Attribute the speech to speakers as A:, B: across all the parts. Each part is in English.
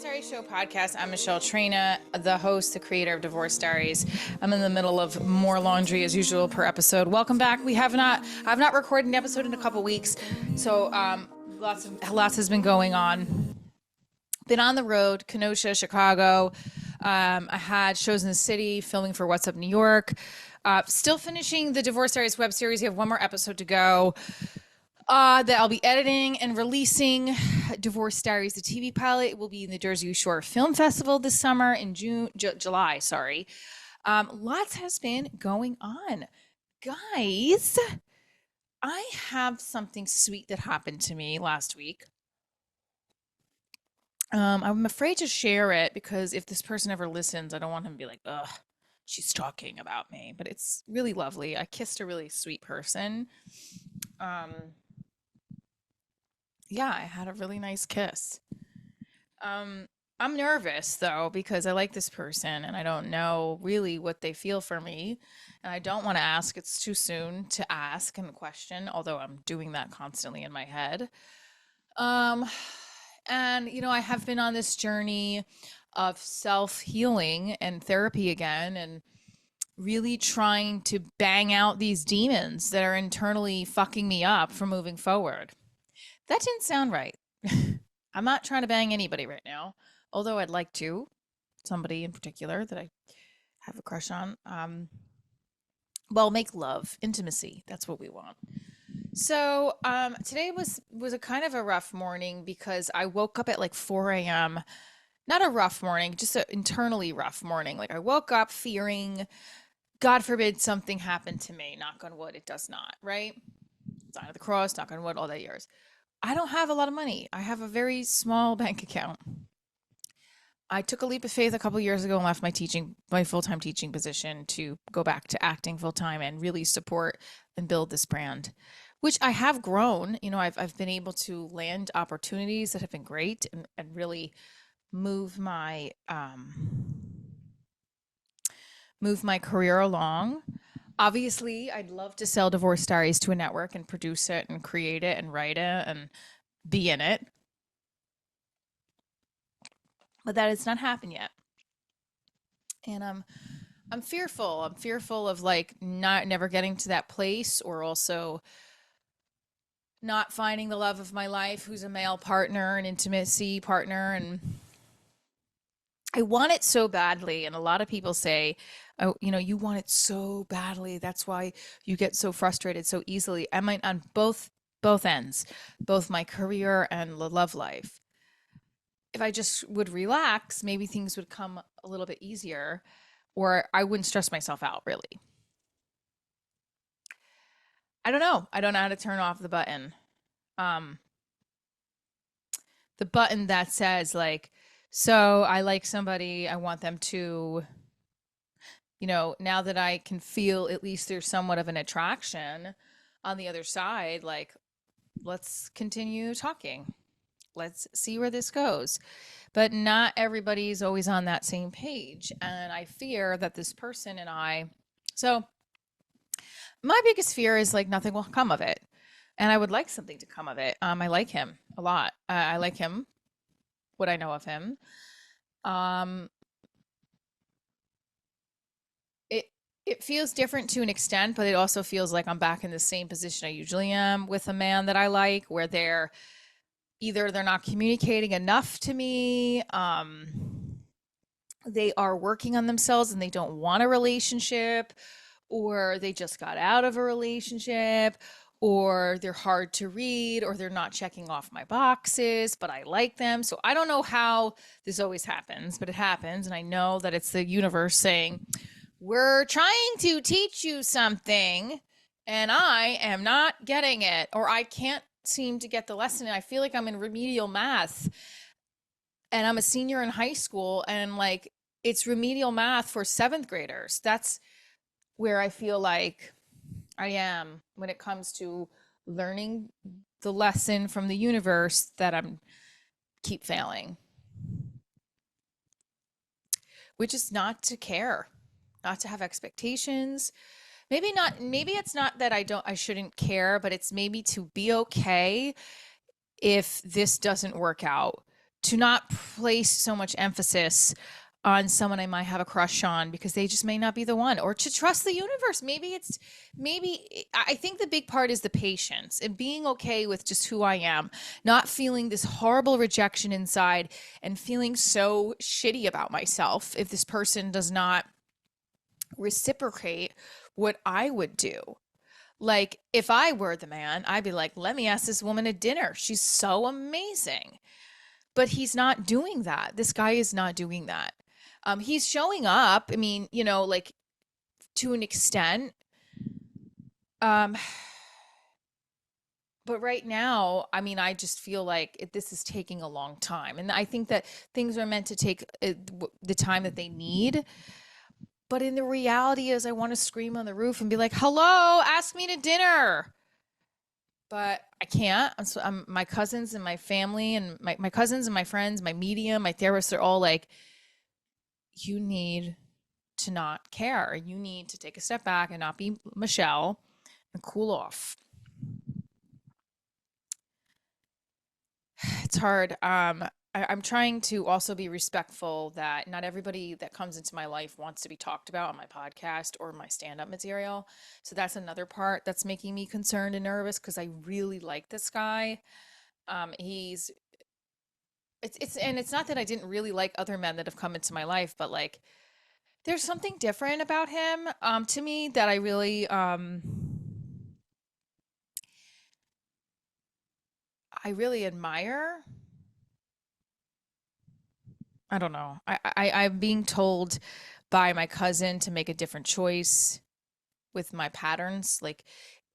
A: Divorce Diaries Show podcast. I'm Michelle Traina, the host, the creator of Divorce Diaries. I'm in the middle of more laundry as usual per episode. Welcome back. I've not recorded an episode in a couple weeks, so lots has been going on. Been on the road, Kenosha, Chicago. I had shows in the city, filming for What's Up New York. Still finishing the Divorce Diaries web series. We have one more episode to go. That I'll be editing and releasing. Divorce Diaries, the TV pilot, will be in the Jersey Shore Film Festival this summer in July. Sorry. Lots has been going on. Guys, I have something sweet that happened to me last week. I'm afraid to share it because if this person ever listens, I don't want him to be like, ugh, she's talking about me. But it's really lovely. I kissed a really sweet person. Yeah, I had a really nice kiss. I'm nervous though because I like this person and I don't know really what they feel for me. And I don't want to ask. It's too soon to ask and question, although I'm doing that constantly in my head. And I have been on this journey of self-healing and therapy again and really trying to bang out these demons that are internally fucking me up from moving forward. That didn't sound right. I'm not trying to bang anybody right now, although I'd like to. Somebody in particular that I have a crush on. Make love, intimacy. That's what we want. So today was a kind of a rough morning because I woke up at like 4 a.m. Not a rough morning, just an internally rough morning. Like I woke up fearing, God forbid something happened to me. Knock on wood, it does not, right? Sign of the cross, knock on wood, all that yours. I don't have a lot of money. I have a very small bank account. I took a leap of faith a couple years ago and left my full-time teaching position to go back to acting full-time and really support and build this brand, which I have grown. I've been able to land opportunities that have been great and really move my career along. Obviously, I'd love to sell Divorce Diaries to a network and produce it and create it and write it and be in it. But that has not happened yet. And I'm fearful. I'm fearful of like never getting to that place, or also not finding the love of my life who's a male partner, an intimacy partner. And I want it so badly. And a lot of people say, oh, you want it so badly. That's why you get so frustrated so easily. I might on both ends, both my career and the love life. If I just would relax, maybe things would come a little bit easier, or I wouldn't stress myself out, really. I don't know. I don't know how to turn off the button. The button that says like, so I like somebody, I want them to, now that I can feel at least there's somewhat of an attraction on the other side, like, let's continue talking. Let's see where this goes. But not everybody's always on that same page. And I fear that this person and so my biggest fear is like nothing will come of it. And I would like something to come of it. I like him a lot. I like him, what I know of him. It feels different to an extent, but it also feels like I'm back in the same position I usually am with a man that I like, where they're not communicating enough to me. They are working on themselves and they don't want a relationship, or they just got out of a relationship, or they're hard to read, or they're not checking off my boxes, but I like them. So I don't know how this always happens, but it happens. And I know that it's the universe saying, we're trying to teach you something and I am not getting it, or I can't seem to get the lesson. And I feel like I'm in remedial math and I'm a senior in high school, and like it's remedial math for 7th graders. That's where I feel like I am when it comes to learning the lesson from the universe that I'm keep failing, which is not to care, not to have expectations. Maybe it's not that I shouldn't care, but it's maybe to be okay if this doesn't work out, to not place so much emphasis on someone I might have a crush on because they just may not be the one, or to trust the universe. Maybe I think the big part is the patience and being okay with just who I am, not feeling this horrible rejection inside and feeling so shitty about myself if this person does not reciprocate what I would do. Like, if I were the man, I'd be like, let me ask this woman to dinner. She's so amazing. But he's not doing that. This guy is not doing that. He's showing up. I mean, like, to an extent. Um, but right now, I mean, I just feel like this is taking a long time. And I think that things are meant to take the time that they need. But in the reality is, I want to scream on the roof and be like, hello, ask me to dinner. But I can't. My cousins and my family and my cousins and my friends, my medium, my therapists, are all like, you need to not care. You need to take a step back and not be Michelle and cool off. It's hard. I'm trying to also be respectful that not everybody that comes into my life wants to be talked about on my podcast or my stand-up material. So that's another part that's making me concerned and nervous because I really like this guy. He's it's not that I didn't really like other men that have come into my life, but like there's something different about him to me that I really admire. I don't know. I'm being told by my cousin to make a different choice with my patterns. Like,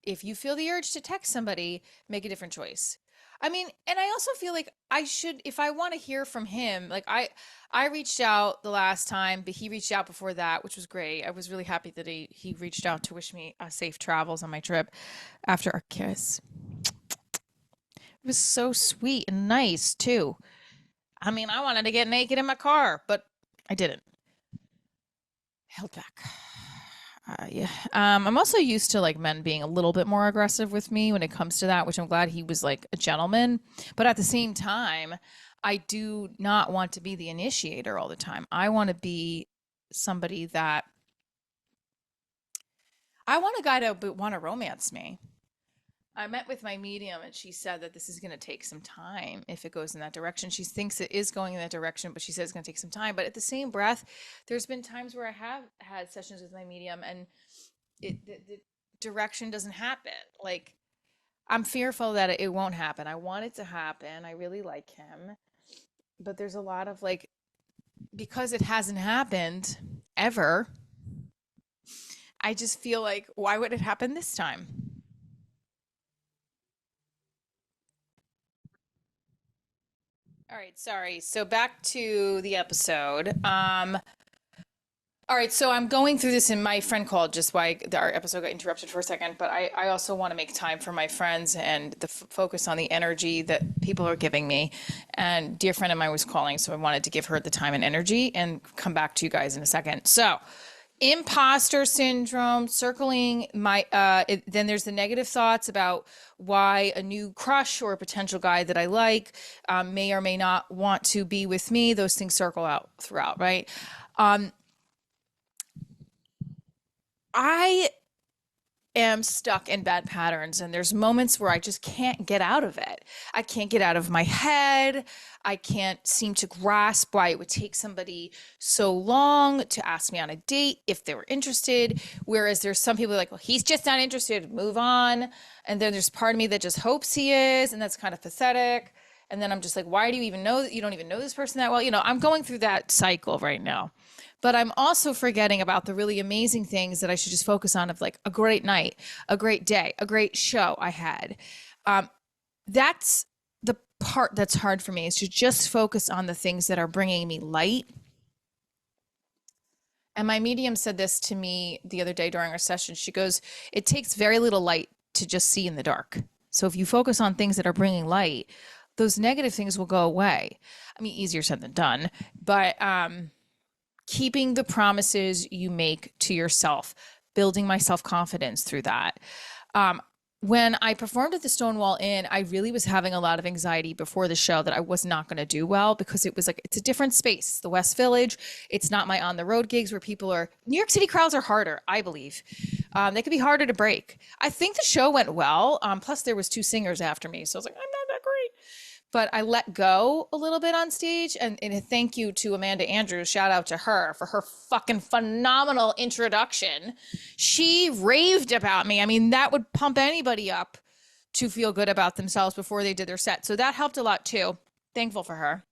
A: if you feel the urge to text somebody, make a different choice. I mean, and I also feel like I should, if I want to hear from him, like I reached out the last time, but he reached out before that, which was great. I was really happy that he reached out to wish me safe travels on my trip after our kiss. It was so sweet and nice too. I mean, I wanted to get naked in my car, but I didn't. Held back. Yeah. I'm also used to like men being a little bit more aggressive with me when it comes to that, which I'm glad he was like a gentleman. But at the same time, I do not want to be the initiator all the time. I want to be somebody that I want a guy to want to romance me. I met with my medium and she said that this is going to take some time if it goes in that direction. She thinks it is going in that direction, but she says it's going to take some time. But at the same breath, there's been times where I have had sessions with my medium and the direction doesn't happen. Like, I'm fearful that it won't happen. I want it to happen. I really like him. But there's a lot of like, because it hasn't happened ever, I just feel like, why would it happen this time? All right, sorry. So back to the episode. All right, so I'm going through this, and my friend called just why our episode got interrupted for a second. But I also want to make time for my friends and the focus on the energy that people are giving me. And dear friend of mine was calling, so I wanted to give her the time and energy and come back to you guys in a second. So, imposter syndrome, circling my then there's the negative thoughts about why a new crush or a potential guy that I like may or may not want to be with me. Those things circle out throughout, right? I am stuck in bad patterns, and there's moments where I just can't get out of it. I can't get out of my head. I can't seem to grasp why it would take somebody so long to ask me on a date if they were interested. Whereas there's some people like, well, he's just not interested, move on. And then there's part of me that just hopes he is, and that's kind of pathetic. And then I'm just like, why do you even know that you don't even know this person that well? I'm going through that cycle right now. But I'm also forgetting about the really amazing things that I should just focus on, of like a great night, a great day, a great show I had. That's the part that's hard for me, is to just focus on the things that are bringing me light. And my medium said this to me the other day during our session. She goes, it takes very little light to just see in the dark. So if you focus on things that are bringing light, those negative things will go away. I mean, easier said than done, but keeping the promises you make to yourself, building my self-confidence through that. when I performed at the Stonewall Inn, I really was having a lot of anxiety before the show that I was not going to do well, because it was like, it's a different space. It's the West Village. It's not my on the road gigs where people are, New York City crowds are harder, I believe. They can be harder to break. I think the show went well. Plus there was two singers after me. So I was like, I'm not that great. But I let go a little bit on stage, and a thank you to Amanda Andrews. Shout out to her for her fucking phenomenal introduction. She raved about me. I mean, that would pump anybody up to feel good about themselves before they did their set. So that helped a lot too. Thankful for her.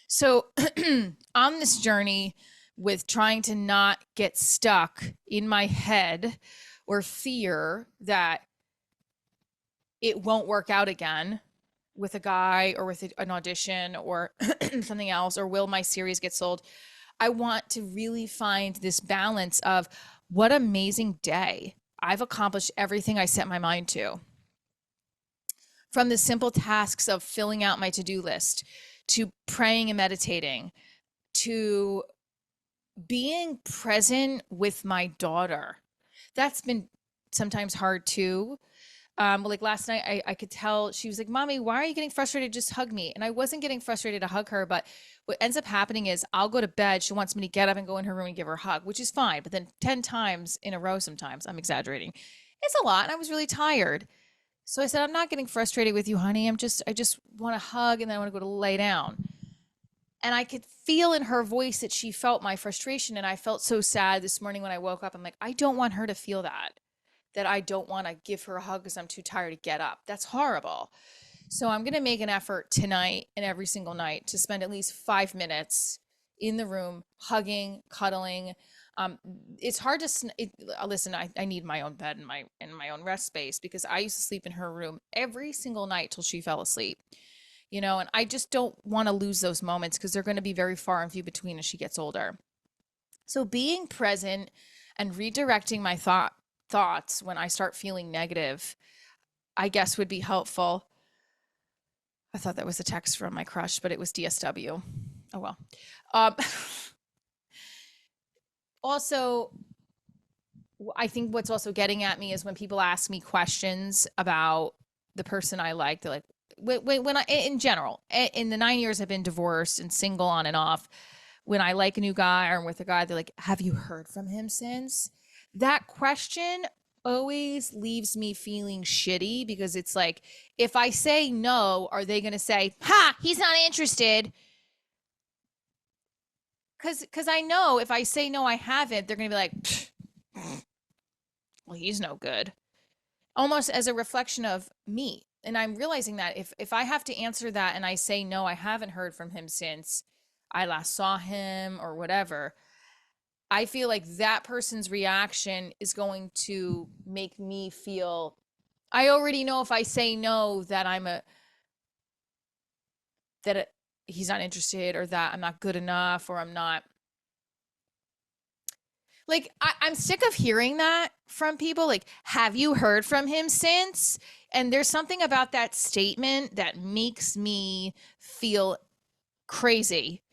A: So on this journey with trying to not get stuck in my head or fear that it won't work out again with a guy or with an audition or something else, or will my series get sold? I want to really find this balance of, what amazing day. I've accomplished everything I set my mind to. From the simple tasks of filling out my to-do list, to praying and meditating, to being present with my daughter. That's been sometimes hard too. Like last night, I could tell she was like, Mommy, why are you getting frustrated? Just hug me. And I wasn't getting frustrated to hug her, but what ends up happening is I'll go to bed. She wants me to get up and go in her room and give her a hug, which is fine. But then 10 times in a row, sometimes, I'm exaggerating, it's a lot. And I was really tired. So I said, I'm not getting frustrated with you, honey. I just want to hug, and then I want to go to lay down. And I could feel in her voice that she felt my frustration. And I felt so sad this morning when I woke up. I'm like, I don't want her to feel that I don't want to give her a hug because I'm too tired to get up. That's horrible. So I'm going to make an effort tonight and every single night to spend at least 5 minutes in the room, hugging, cuddling. It's hard to listen. I need my own bed and my own rest space, because I used to sleep in her room every single night till she fell asleep. And I just don't want to lose those moments, because they're going to be very far and few between as she gets older. So being present and redirecting my thoughts when I start feeling negative, I guess, would be helpful. I thought that was a text from my crush, but it was DSW. Oh well. Also, I think what's also getting at me is when people ask me questions about the person I like. They're like, when I, in general, in the 9 years I've been divorced and single on and off, when I like a new guy or I'm with a guy, they're like, have you heard from him since? That question always leaves me feeling shitty, because it's like, if I say no, are they going to say, ha, he's not interested? Because I know if I say no, I haven't, they're going to be like, well, he's no good. Almost as a reflection of me. And I'm realizing that if I have to answer that and I say no, I haven't heard from him since I last saw him or whatever, I feel like that person's reaction is going to make me feel, I already know if I say no that he's not interested, or that I'm not good enough, or I'm not, like, I'm sick of hearing that from people. Like, have you heard from him since? And there's something about that statement that makes me feel crazy,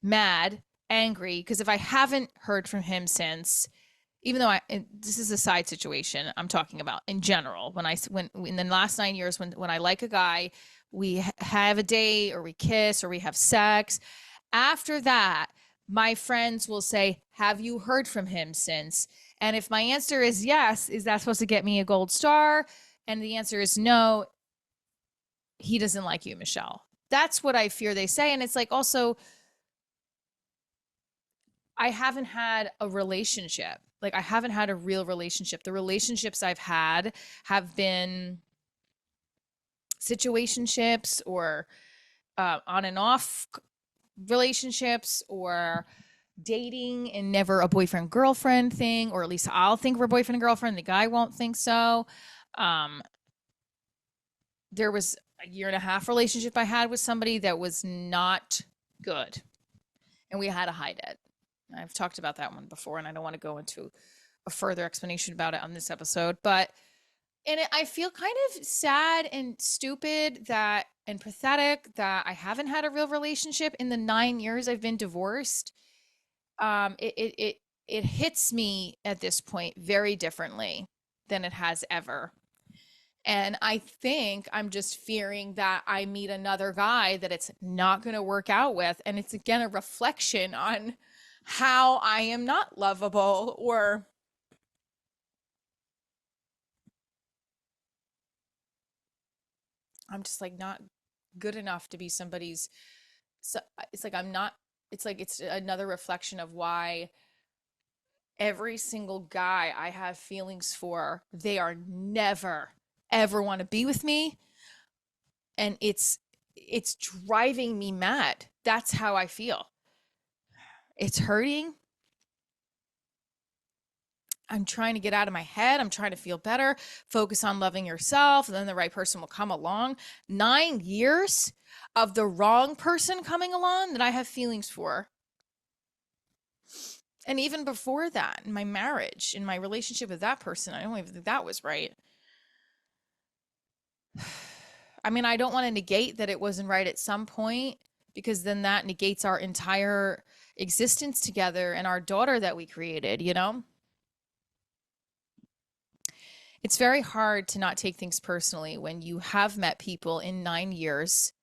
A: mad, angry. Because if I haven't heard from him since, even though this is a side situation I'm talking about in general, when in the last 9 years, when I like a guy, we have a date or we kiss or we have sex. After that, my friends will say, have you heard from him since? And if my answer is yes, is that supposed to get me a gold star? And the answer is no, he doesn't like you, Michelle. That's what I fear they say. And it's like, also, I haven't had a relationship. Like, I haven't had a real relationship. The relationships I've had have been situationships, or on and off relationships, or dating and never a boyfriend girlfriend thing, or at least I'll think we're boyfriend and girlfriend. The guy won't think so. There was a 1.5 year relationship I had with somebody that was not good, and we had to hide it. I've talked about that one before, and I don't want to go into a further explanation about it on this episode, but I feel kind of sad and stupid and pathetic that I haven't had a real relationship in the 9 years I've been divorced. It hits me at this point very differently than it has ever. And I think I'm just fearing that I meet another guy that it's not going to work out with. And it's again a reflection on how I am not lovable, or I'm just like not good enough to be somebody's. So it's like I'm not, it's like it's another reflection of why every single guy I have feelings for, they are never ever want to be with me. And it's driving me mad. That's how I feel. It's hurting. I'm trying to get out of my head. I'm trying to feel better, focus on loving yourself, and then the right person will come along. 9 years of the wrong person coming along that I have feelings for. And even before that, in my marriage, in my relationship with that person, I don't even think that was right. I mean, I don't want to negate that it wasn't right at some point, because then that negates our entire existence together and our daughter that we created, you know? It's very hard to not take things personally when you have met people in 9 years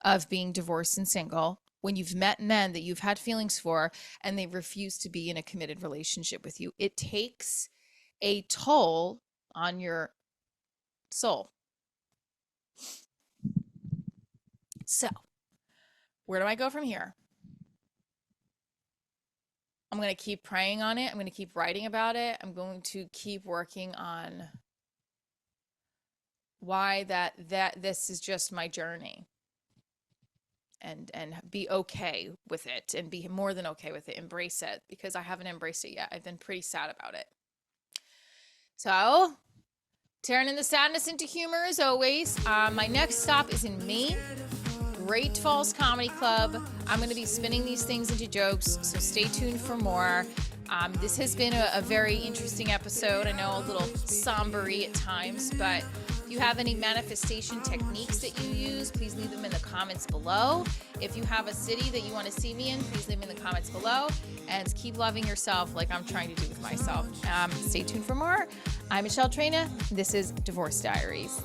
A: of being divorced and single, when you've met men that you've had feelings for and they refuse to be in a committed relationship with you. It takes a toll on your soul. So, where do I go from here? I'm going to keep praying on it. I'm going to keep writing about it. I'm going to keep working on why that this is just my journey, and be okay with it, and be more than okay with it. Embrace it, because I haven't embraced it yet. I've been pretty sad about it. So, turning the sadness into humor as always. My next stop is in Maine. Great Falls Comedy Club. I'm going to be spinning these things into jokes, so stay tuned for more. This has been a very interesting episode. I know a little somber-y at times, but if you have any manifestation techniques that you use, please leave them in the comments below. If you have a city that you want to see me in, please leave them in the comments below. And keep loving yourself like I'm trying to do with myself. Stay tuned for more. I'm Michelle Traina. This is Divorce Diaries.